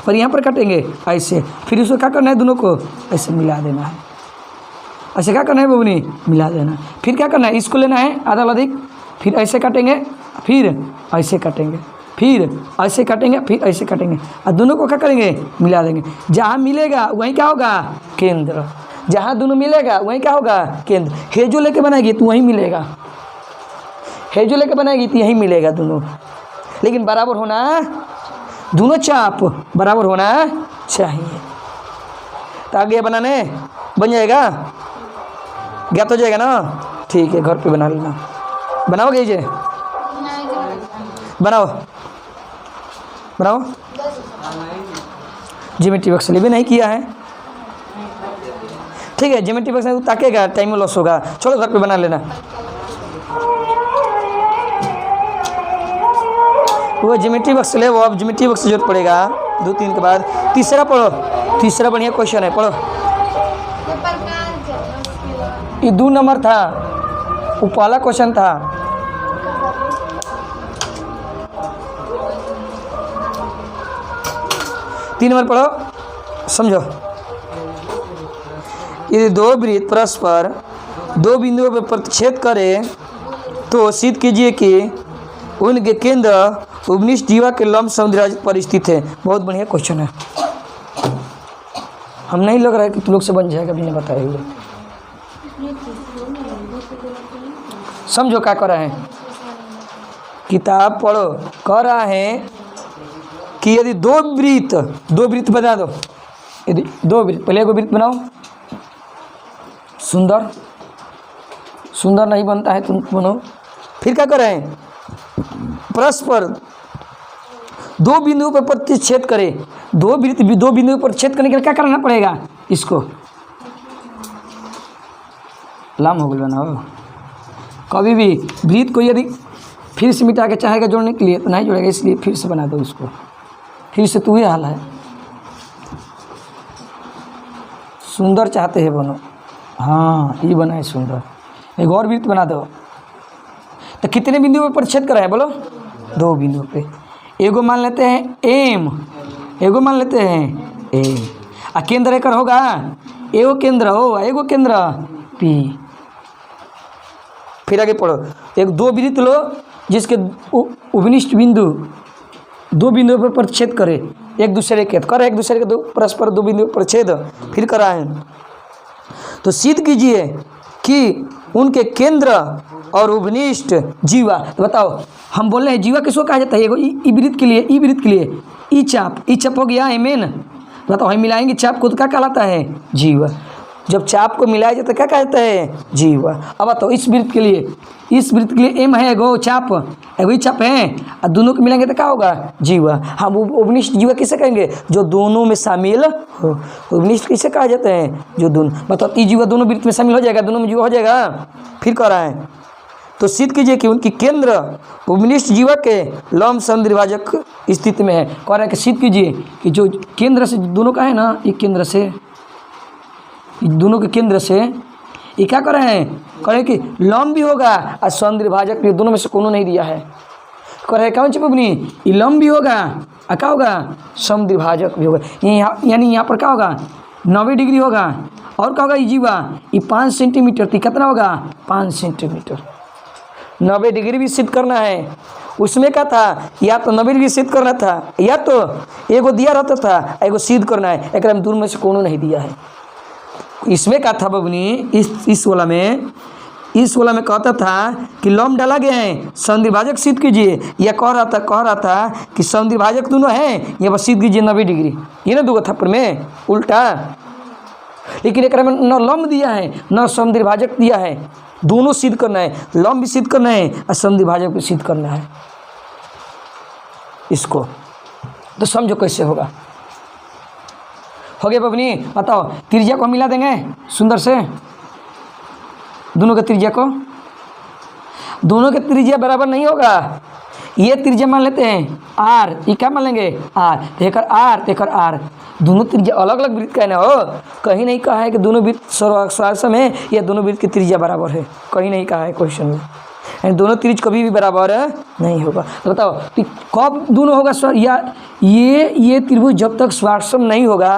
फिर यहाँ पर काटेंगे ऐसे, फिर उसको क्या करना है, दोनों को ऐसे मिला देना है। ऐसे क्या करना है बबनी, मिला देना। फिर क्या करना है, इसको लेना है आधा अधिक, फिर ऐसे काटेंगे, फिर ऐसे काटेंगे, फिर ऐसे काटेंगे, फिर ऐसे काटेंगे, और दोनों को क्या करेंगे, मिला देंगे। जहाँ मिलेगा वहीं क्या होगा, केंद्र। जहाँ दोनों मिलेगा वहीं क्या होगा, केंद्र। हेजो लेके बनाएगी तो वहीं मिलेगा, हेजो लेके बनाएगी तो यहीं मिलेगा दोनों, लेकिन बराबर होना, दोनों चाप बराबर होना चाहिए। तो आगे बनाने बन जाएगा, ज्ञात हो जाएगा ना। ठीक है, घर पे बना लेना। बनाओगे ये, बनाओ बनाओ। ज्योमेट्री बॉक्स भी नहीं किया है, ठीक है। ज्योमेट्री बॉक्स में ताकेगा, टाइम लॉस होगा। चलो घर पे बना लेना। वो ज्योमेट्री बॉक्स ले, वो अब ज्योमेट्री बॉक्स की जरूरत पड़ेगा 2-3 के बाद। तीसरा पढ़ो, तीसरा बढ़िया क्वेश्चन है, पढ़ो। ये 2 नंबर था, वो पहला क्वेश्चन था। तीन नंबर पढ़ो, समझो। यदि दो वृत्त परस्पर दो बिंदुओं पर प्रतिच्छेद करें तो सिद्ध कीजिए कि उनके केंद्र उपनिष्ठ जीवा के लंब समद्विभाजित पर स्थित है। बहुत बढ़िया क्वेश्चन है, हम नहीं लग रहा है कि तुम लोग से बन जाएगा, अभी नहीं बताए हुए। समझो क्या कर रहे हैं, किताब पढ़ो। कह रहा है कि यदि दो वृत्त बना दो, यदि 2 वृत्त, पहले एगो वृत्त बनाओ, सुंदर नहीं बनता है, तुम बनो। फिर क्या कर रहे हैं, परस्पर 2 बिंदुओं पर प्रतिच्छेद करें। 2 बिंदुओं पर छेद करने के लिए क्या करना पड़ेगा, इसको लाम हो गया बनाओ। कभी भी वृत्त को यदि फिर से मिटा के चाहेगा जोड़ने के लिए तो नहीं जोड़ेगा, इसलिए फिर से बना दो इसको, फिर से तू ही हाल है। सुंदर चाहते हैं बनो, हाँ ये बना है सुंदर। एक और वृत्त बना दो। तो कितने बिंदुओं पर प्रतिच्छेद कर रहे हैं, बोलो 2 बिंदुओं पे। एगो मान लेते हैं एम, एगो मान लेते हैं एम, और केंद्र एक होगा, एगो केंद्र हो, एगो केंद्र पी। फिर आगे पढ़ो, एक 2 वृत्त लो जिसके उपनिष्ठ बिंदु दो बिंदुओं पर प्रतिच्छेद करे एक दूसरे के, कर एक दूसरे के दो परस्पर दो बिंदुओं पर छेद, फिर कराएं तो सिद्ध कीजिए कि उनके केंद्र और उपनिष्ठ जीवा। तो बताओ हम बोल रहे हैं जीवा किसको कहा जाता है? ई वृत्त के लिए, ई वृत्त के लिए ई चाप हो गया है मेन। बताओ हम मिलाएंगे चाप को तो क्या कहलाता है? जीवा। जब चाप को मिलाया जाता है क्या कहता है? जीवा। अब बताओ इस वृत्त के लिए, इस वृत्त के लिए एम है एगो चाप, एगो ही चाप है और दोनों को मिलाएंगे तो क्या होगा? जीवा। हम उपनिष्ठ जीवा किसे कहेंगे? जो दोनों में शामिल हो। उपनिष्ठ किसे कहा जाता है? जो दोनों। बताओ ई जीवा दोनों वृत्त में शामिल हो जाएगा, दोनों में जीवा हो जाएगा। फिर कह रहा है तो सिद्ध कीजिए कि उनकी केंद्र उपनिष्ठ जीवा के लंब समद्विभाजक स्थिति में है। कह रहा है कि सिद्ध कीजिए कि जो केंद्र से दोनों का है ना, ये केंद्र से दोनों के केंद्र से ये क्या कर रहे हैं? कह रहे हैं कि लंब भी होगा और समद्विभाजक भी, दोनों में से कोनो नहीं दिया है। कह रहे हैं कौन सी पबनी? ये लंब भी होगा और क्या होगा? समद्विभाजक भी होगा। यानी यहाँ पर क्या होगा? 90 डिग्री होगा और क्या होगा? ये जीवा ये 5 सेंटीमीटर, तो कितना होगा? 5 सेंटीमीटर। 90 डिग्री भी सिद्ध करना है। उसमें क्या था? या तो 90 डिग्री सिद्ध करना था या तो एगो दिया रहता था, एगो सिद्ध करना है। एक दोनों में से कोनो नहीं दिया है। इसमें क्या था बबनी? इस वाला में कहता था कि लंब डाला गया है, समद्विभाजक सिद्ध कीजिए। या कह रहा था कि समद्विभाजक दोनों हैं, ये बस सिद्ध कीजिए 90 डिग्री। ये ना दो थप्पड़ में उल्टा। लेकिन एक में न लंब दिया है न समद्विभाजक दिया है, दोनों सिद्ध करना है। लंब भी सिद्ध करना है और समद्विभाजक भी सिद्ध करना है। इसको तो समझो कैसे होगा। हो गया बबनी? बताओ त्रिज्या को मिला देंगे सुंदर से, दोनों के त्रिज्या को। दोनों के त्रिज्या बराबर नहीं होगा। ये त्रिज्या मान लेते हैं आर, ये क्या मान लेंगे? आर। देखकर आर, देखकर आर, दोनों त्रिज्या अलग अलग वृत्त का है ना। हो कहीं नहीं कहा है कि दोनों वृत्त सर्वसम है या दोनों वृत्त की त्रिज्या बराबर है, कहीं नहीं कहा है क्वेश्चन में। दोनों त्रिज्या कभी भी बराबर नहीं होगा। तो बताओ कब दोनों होगा? या ये त्रिभुज जब तक स्वार्थसम नहीं होगा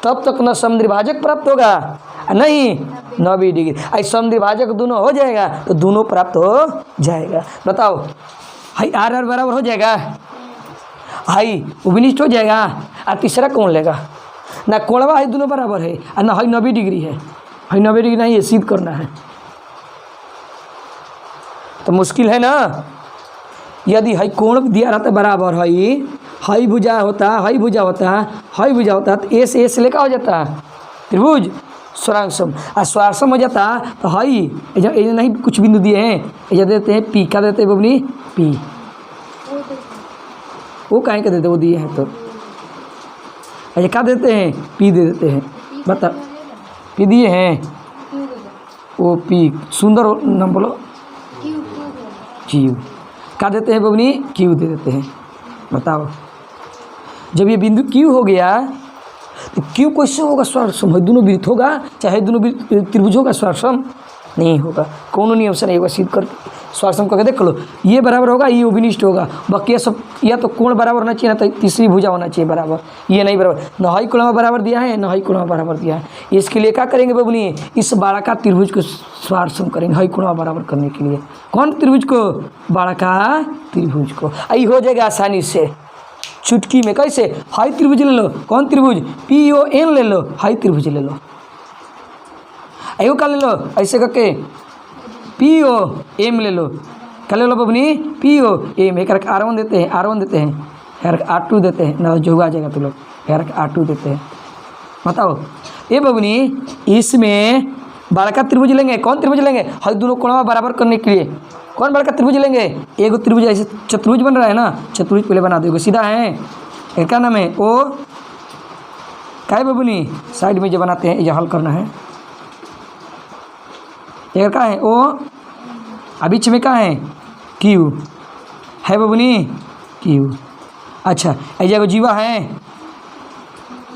तब तक न समद्विभाजक प्राप्त होगा, नहीं 90 डिग्री। ऐसे समद्विभाजक दोनों हो जाएगा तो दोनों प्राप्त हो जाएगा। बताओ हाई आर बराबर हो जाएगा, हाई उपनिष्ठ हो जाएगा। और तीसरा कौन लेगा? ना कोणवा है, दोनों बराबर है, और ना हाई 90 डिग्री है। हाई 90 डिग्री नहीं, ये सिद्ध करना है तो मुश्किल है ना। यदि हाई कोण दिया रहता बराबर, हाई भुजा होता, हाई भुजा होता तो ए से लेकर हो जाता त्रिभुज स्वरांगसम। और स्वरांगसम हो जाता तो हाई नहीं कुछ बिंदु दिए हैं, ये देते हैं पी। क्या देते हैं बबनी? पी। वो काहे के देते? वो दिए हैं तो अच्छा क्या देते हैं? पी दे देते हैं। बता पी दिए हैं, वो पी सुंदर नाम बोलो। क्यू क्या देते हैं बबनी? क्यू दे देते हैं। बताओ जब ये बिंदु क्यू हो गया तो क्यू कैसे होगा? स्वरांगसम है, दोनों वृत्त होगा, चाहे दोनों त्रिभुज होगा, स्वरांगसम नहीं होगा। कौन नहीं ऑप्शन है? सिद्ध कर स्वरांगसम करके देख लो। ये बराबर होगा, ये उपनिष्ठ होगा। बाकी ये सब या तो कोण बराबर होना चाहिए ना, तो तीसरी भुजा होना चाहिए बराबर। ये नहीं बराबर, न हाई कोण बराबर दिया है, न हाई कोण बराबर दिया है। इसके लिए क्या करेंगे बबनी? इस बाड़ाका त्रिभुज को स्वरांगसम करेंगे हाई कोण बराबर करने के लिए। कौन त्रिभुज को? बाड़ाका त्रिभुज को। आई हो जाएगा आसानी से चुटकी में। कैसे? हाई त्रिभुज ले लो। कौन त्रिभुज? PON ले लो, हाई त्रिभुज ले लो। एगो का ले लो ऐसे करके POM ले लो। क्या ले लो बबनी? POM। एक R1 देते हैं, R1 देते हैं, एक R2 देते हैं ना, जो आ जाएगा तो लोग एक R2 देते हैं। बताओ ये बबनी इसमें बड़का त्रिभुज लेंगे। कौन त्रिभुज लेंगे? हाई दोनों कोणों बराबर करने के लिए कौन बड़का त्रिभुज लेंगे? एगो त्रिभुज ऐसे चतुर्भुज बन रहा है ना, चतुर्भुज पहले बना दो, सीधा है। क्या नाम है? ओ क्या है बबनी? साइड में जो बनाते हैं ये हल करना है। एक का है ओ, बीच में क्या है? क्यू है बबनी, क्यू। अच्छा ऐसे जीवा है,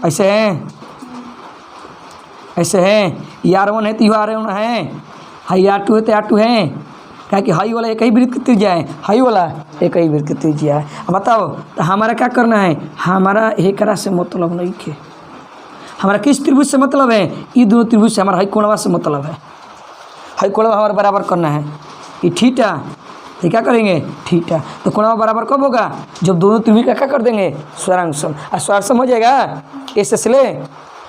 ऐसे है, ऐसे है। R1 है तो R1 है, हाई R2 है तो R2 है। क्या कि हाई वाला एक ही वृत्त की त्रिज्या है, हाई वाला एक ही वृत्त की त्रिज्या है। अब बताओ तो हमारा क्या करना है? हमारा एकरा से मतलब नहीं है। हमारा किस त्रिभुज से मतलब है? ये दोनों त्रिभुज से हमारा हाई कोणवा से मतलब है। हाई कोणवा हमारा बराबर करना है। ये थीटा ये क्या करेंगे थीटा। तो कोण बराबर कब होगा जब दोनों त्रिभुज का क्या कर देंगे स्वरांग सम। और स्वरांग सम हो जाएगा ऐसे ले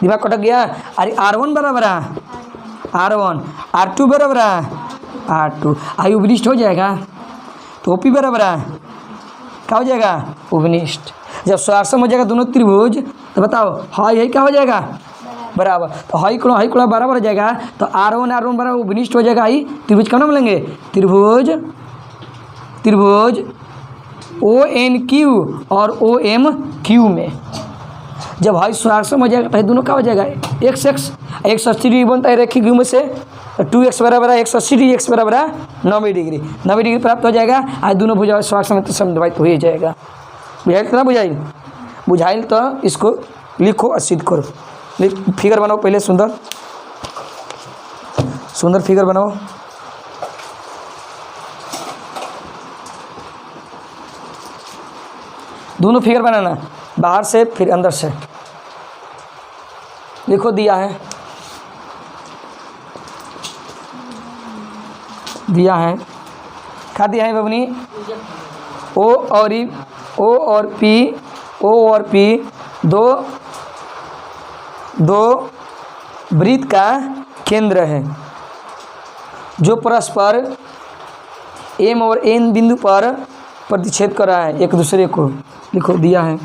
दिमाग कटक गया। अरे R1 बराबर है R1, R2 बराबर है R2, आई उपनिष्ठ हो जाएगा। तो OP बराबर है क्या हो जाएगा उपनिष्ठ। जब स्वरांग सम हो जाएगा दोनों त्रिभुज तो बताओ हाई यही क्या हो जाएगा बराबर। तो हाई कोण बराबर हो जाएगा। तो R1 बराबर उपनिष्ठ हो जाएगा। आई त्रिभुज का नाम लेंगे त्रिभुज ONQ और OMQ में जब हाई स्वरांग सम हो जाएगा तो दोनों क्या हो जाएगा x 180 डिग्री बनता है रेखी घूम से। तो 2x बराबर है 180 डिग्री, x बराबर है 90 डिग्री प्राप्त हो जाएगा। आज दोनों भुजा स्वरांग सम तो समझाइए हो ही जाएगा। बुझाइल कितना बुझाइल तो इसको लिखो और सिद्ध करो। फिगर बनाओ पहले सुंदर फिगर बनाओ। दोनों फिगर बनाना बाहर से फिर अंदर से। लिखो दिया है क्या दिया है बबनी O और P दो वृत्त का केंद्र है जो परस्पर M और N बिंदु पर प्रतिच्छेद कर रहा है एक दूसरे को। लिखो दिया है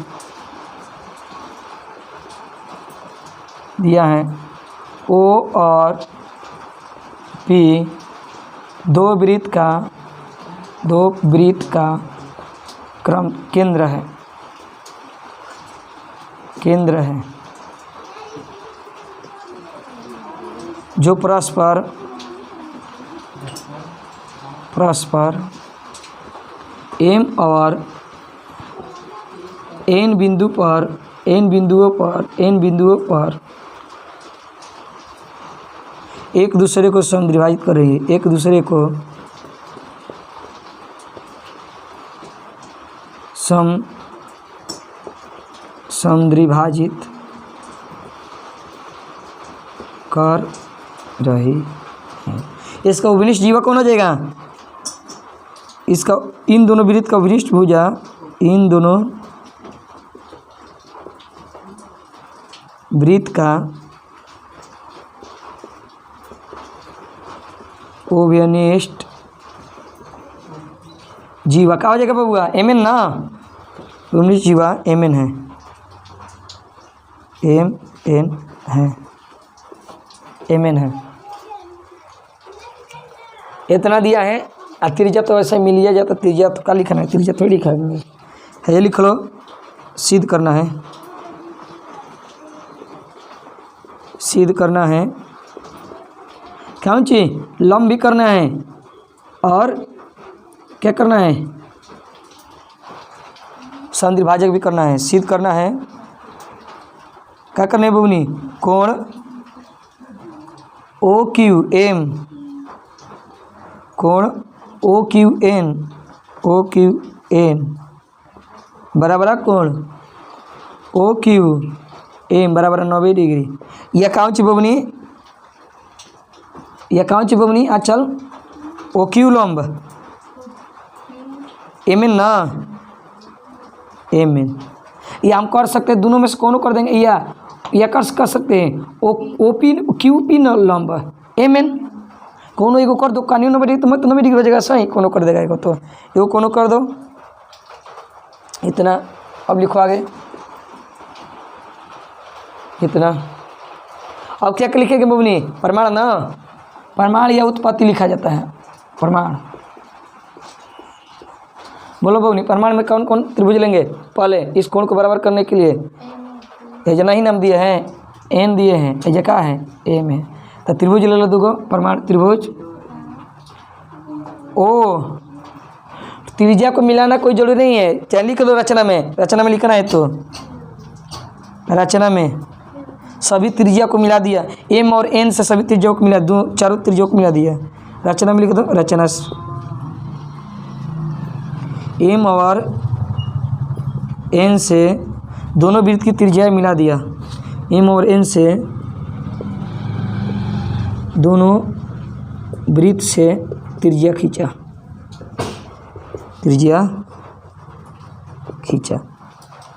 O और P दो वृत्त का क्रम केंद्र है जो परस्पर M और N बिंदुओं पर एक दूसरे को समद्विभाजित कर रही है। एक दूसरे को समद्विभाजित कर रही है। इसका उपनिष्ठ जीवा कौन हो जाएगा इसका इन दोनों वृत्त का उपनिष्ठ भुजा इन दोनों वृत्त का उपनिष्ठ जीवा क्या हो जाएगा बबुआ MN ना। उपनिष्ठ जीवा MN है MN है। इतना दिया है। और त्रिज्या तो ऐसे मिल लिया जाता। त्रिज्या तो क्या लिखना है त्रिज्या थोड़ी लिखा है ये लिख लो। सिद्ध करना है कौन चीज लंब भी करना है और क्या करना है समद्विभाजक भी करना है। सिद्ध करना है क्या करना है बबनी कोण OQM बराबर कोण OQM बराबर 90 डिग्री। यह कौन सी बबनी आज चल OQ लंब MN ना MN। ये हम कर सकते हैं दोनों में से कौन कर देंगे या कर सकते हैं QP लंब MN कोनो एगो कर दो कानून 90 डिग्री तो मत 90 डिग्री हो जाएगा सही। कोनो कर देगा एगो तो एगो कोनो कर दो इतना। अब लिखो आगे इतना। अब क्या लिखेंगे बबनी प्रमाण ना प्रमाण या उत्पत्ति लिखा जाता है प्रमाण। बोलो बबनी प्रमाण में कौन कौन त्रिभुज लेंगे पहले इस कोण को बराबर करने के लिए। एजना ही नाम दिए हैं N दिए हैं एजा क्या है M है। तो त्रिभुज ले लो दूगो प्रमाण त्रिभुज O। त्रिज्या को मिलाना कोई जरूरी नहीं है चाहे लिख दो रचना में लिखना है तो रचना में सभी त्रिज्या को मिला दिया M और N से सभी त्रिज्याओं को मिला दो चारों त्रिज्याओं को मिला दिया। रचना में लिख दो रचना M और N से दोनों वृत्त की त्रिज्या मिला दिया। M और N से दोनों वृत्त से त्रिज्या खींचा त्रिज्या खींचा।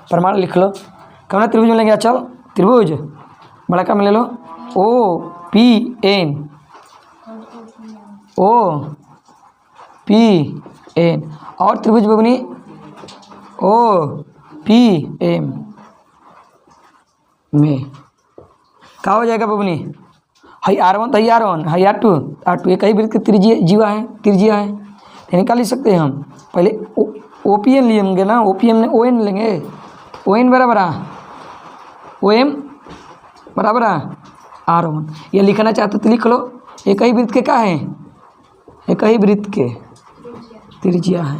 प्रमाण लिख लो। कौन त्रिभुज में लेंगे? चल त्रिभुज बड़ा का में ले लो, O P N, O P N, और त्रिभुज बबनी ओ पी एम में क्या हो जाएगा बबनी? हाई R1 तो हाई R1, हाई R2 एक ही वृत्त की त्रिज्या है तो निकाल ही सकते हैं हम। पहले ओ पी एन लेंगे ना, ओ पी एम ने ओ एन लेंगे, ओ एन बराबर ओ एम बराबर R1। ये लिखना चाहते तो लिख लो। एक ही वृत्त के क्या है? एक ही वृत्त के त्रिज्या है।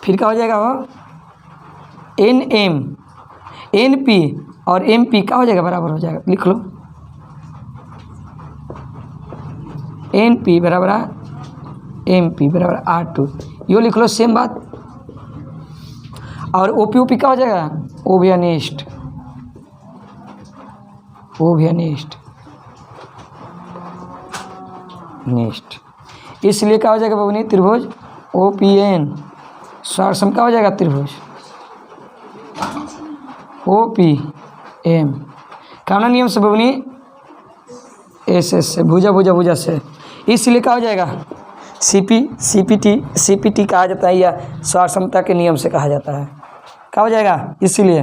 फिर क्या हो जाएगा? वो एन एम, एन पी और एम पी क्या हो जाएगा? बराबर हो जाएगा। लिख लो एन पी बराबर एम पी बराबर R2। यो लिख लो सेम बात। और ओ पी क्या हो जाएगा? ओबियनिस्ट, ओबियनिस्ट नेक्स्ट। इसलिए क्या हो जाएगा बबनी? त्रिभुज ओ पी एन सम क्या हो जाएगा? त्रिभुज ओ पी एम काना नियम से बबनी एस एस से, भुजा से। इसलिए क्या हो जाएगा? सीपीटी कहा जाता है या स्वार समता के नियम से कहा जाता है। क्या हो जाएगा? इसीलिए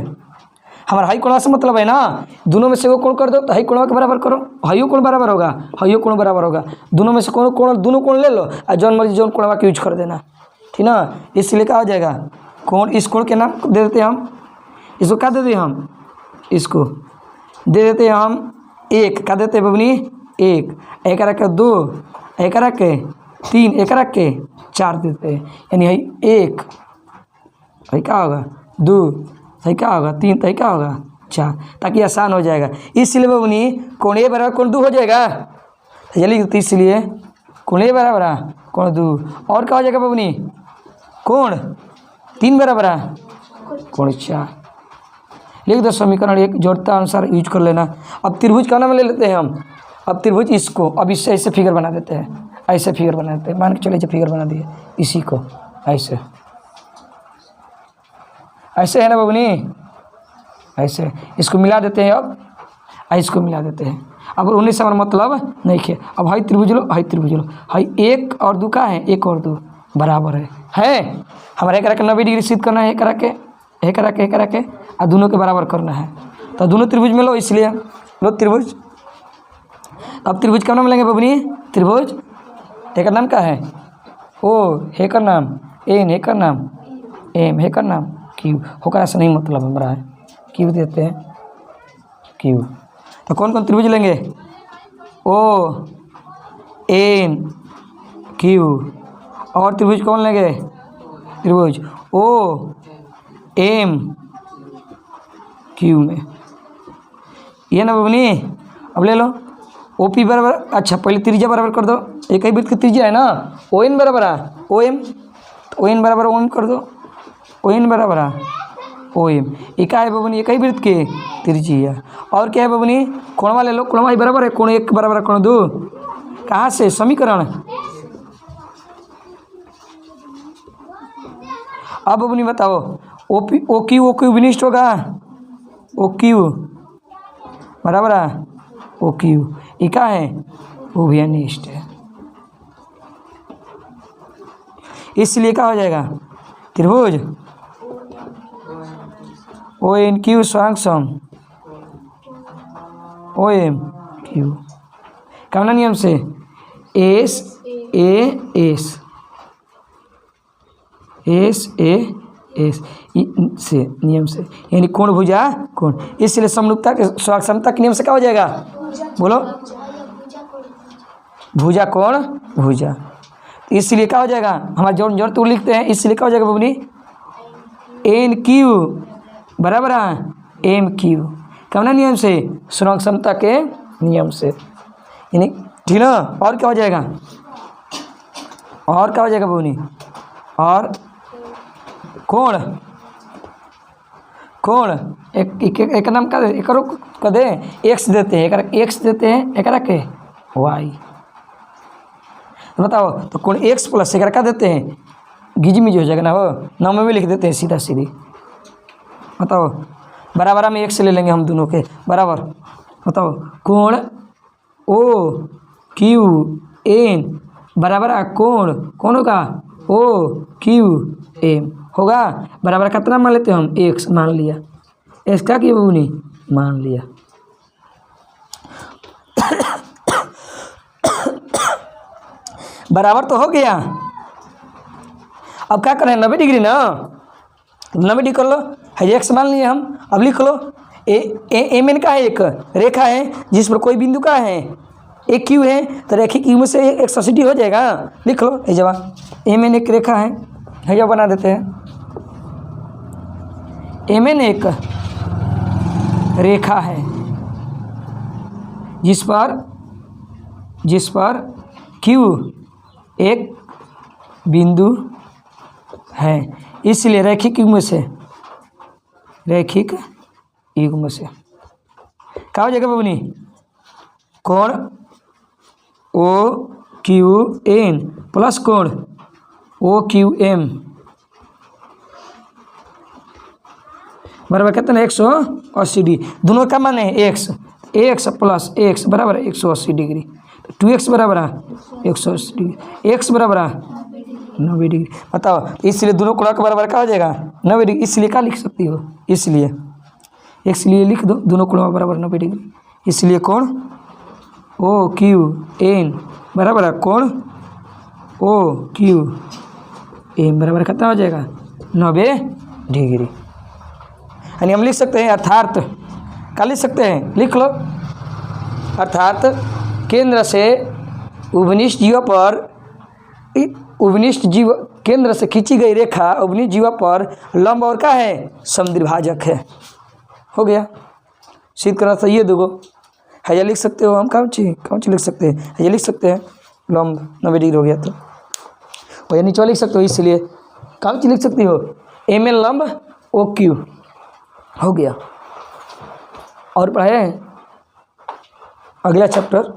हमारा हाई कोण से मतलब है ना, दोनों में से वो कोण कर दो तो हाई कोण के बराबर करो, हाइयो कोण बराबर होगा, हाइयो कोण बराबर होगा। दोनों में से दोनों कोण ले लो और जौन मर्जी जौन कोण का यूज कर देना, ठीक ना। इसलिए क्या हो जाएगा? कोण, इस कोण के नाम दे देते हैं हम, इसको क्या दे देते हैं हम? इसको दे देते हैं हम एक, क्या देते हैं बबनी? एक रख के 2, एक रख के 3, एक रख के 4 देते हैं। यानी है 1 है क्या होगा? 2 है क्या होगा? 3 तो है क्या होगा? 4, ताकि आसान हो जाएगा। इसलिए बबनी कोण ए बराबर कोण 2 हो जाएगा। जल्दी, इसलिए कोण ए बराबर कोण 2। और क्या हो जाएगा बबनी? कोण 3 बराबर कोण 4। लिख दो समीकरण 1 जोड़ता अनुसार यूज कर लेना। अब त्रिभुज का नाम ले लेते हैं हम। अब त्रिभुज इसको अब इससे ऐसे फिगर बना देते हैं, ऐसे फिगर बना देते हैं। मान के चलिए जो फिगर बना दिए इसी को ऐसे, ऐसे है ना बबनी, ऐसे इसको मिला देते हैं। अब इसको मिला देते हैं। अब उन्नीस से हमारा मतलब नहीं खे। अब हाई त्रिभुज लो, हाई त्रिभुज लो, हाई 1 और 2 का है? 1 और 2 बराबर है हमारे एक रख के 90 डिग्री सिद्ध करना है, एक रख के और दोनों के बराबर करना है। तो दोनों त्रिभुज में लो, इसलिए लो त्रिभुज। अब त्रिभुज का नाम लेंगे बबनी? त्रिभुज एक नाम का है ओ, है का नाम एन, है का नाम एम, है का नाम क्यू। होकर ऐसा नहीं मतलब हमारा है, क्यू देते हैं क्यू। तो कौन कौन त्रिभुज लेंगे? O N Q. और त्रिभुज कौन लेंगे? त्रिभुज ओ एम क्यू में, ये ना बबनी। अब ले लो ओ पी बराबर, अच्छा पहले त्रिज्या बराबर कर दो। एक ही वृत्त की त्रिज्या है ना, ओ एन बराबर ओ एम, तो ओ एन बराबर ओ एम कर दो, ओ एन बराबर ओ एम। एक है बबनी एक ही वृत्त की त्रिज्या। और क्या है बबनी? कोणवा ले लो, कोणवा ही बराबर है कोण 1 बराबर कोण 2। कहाँ से? समीकरण। अब बबनी बताओ ओ क्यू विनिष्ठ होगा, ओ क्यू बराबर ओ क्यू। ये क्या है? ओबियनिस्ट है। इसलिए क्या हो जाएगा? त्रिभुज ओ एन क्यू सम ओ एम क्यू। कौन नियम से? एस ए एस से नियम से, यानी कोण भुजा कोण। इसलिए समरूपता के समता के नियम से क्या हो जाएगा? बोलो भुजा कोण भुजा। इसलिए क्या हो जाएगा? हमारा जोड़ तो लिखते हैं। इसलिए क्या हो जाएगा बबनी? एन क्यू बराबर एम क्यू। कौन नियम से? सुरंग समता के नियम से, यानी ठीक ना। और क्या हो जाएगा? और क्या हो जाएगा बबनी? और कोण एक नाम का एक का दे एक्स देते हैं, एक एक्स देते हैं, एक रख के वाई। बताओ तो कोण एक्स प्लस से क्या देते हैं, घिजमिज हो जाएगा ना, वो 9 में भी लिख देते हैं सीधा सीधी। बताओ बराबर में एक्स ले लेंगे हम दोनों के बराबर। बताओ कोण ओ क्यू एन बराबर कोण कौन होगा ओ क्यू एम होगा बराबर कितना मान लेते हैं हम, एक्स मान लिया। एक्स क्या किया बबू नहीं मान लिया। बराबर तो हो गया। अब क्या करें 90 डिग्री ना, 90 डिग्री कर लो है, एक्स मान लिए हम। अब लिख लो एम एन का है एक रेखा है जिस पर कोई बिंदु का है, एक क्यू है तो रेखिक क्यू में से 180 हो जाएगा। लिख लो ये जवाब। एम एन एक रेखा है, भैया बना देते हैं। एम एन एक रेखा है जिस पर क्यू एक बिंदु है, इसलिए रैखिक युग्म से क्या हो जाएगा बबनी, कोण ओ क्यू एन प्लस कोण ओ क्यू एम बराबर कितना 180 डिग्री। दोनों का मान है एक्स प्लस एक्स बराबर 180 डिग्री। 2x बराबर 180 डिग्री, x बराबर 90 डिग्री। बताओ इसलिए दोनों कोण का बराबर क्या हो जाएगा 90 डिग्री। इसलिए क्या लिख सकती हो, इसलिए लिख दो दोनों कोण बराबर 90 डिग्री। इसलिए कोण ओ क्यू एन बराबर कोण ओ क्यू एम बराबर कितना हो जाएगा 90 डिग्री। यानी हम लिख सकते हैं अर्थात, क्या लिख सकते हैं, लिख लो अर्थात केंद्र से उभनिष्ठ जीव केंद्र से खींची गई रेखा उभनिष्ठ जीवा पर लंब और क्या है समद्विभाजक है। हो गया, सिद्ध करना चाहिए दोगो है। ये लिख सकते हो हम कौन सी लिख सकते हैं, ये लिख सकते हैं लंब 90 डिग्री हो गया तो, और ये नीचे लिख सकते हो। इसलिए कौन सी लिख सकती हो एम एन लंब ओ क्यू हो गया। और पढ़ाए अगला चैप्टर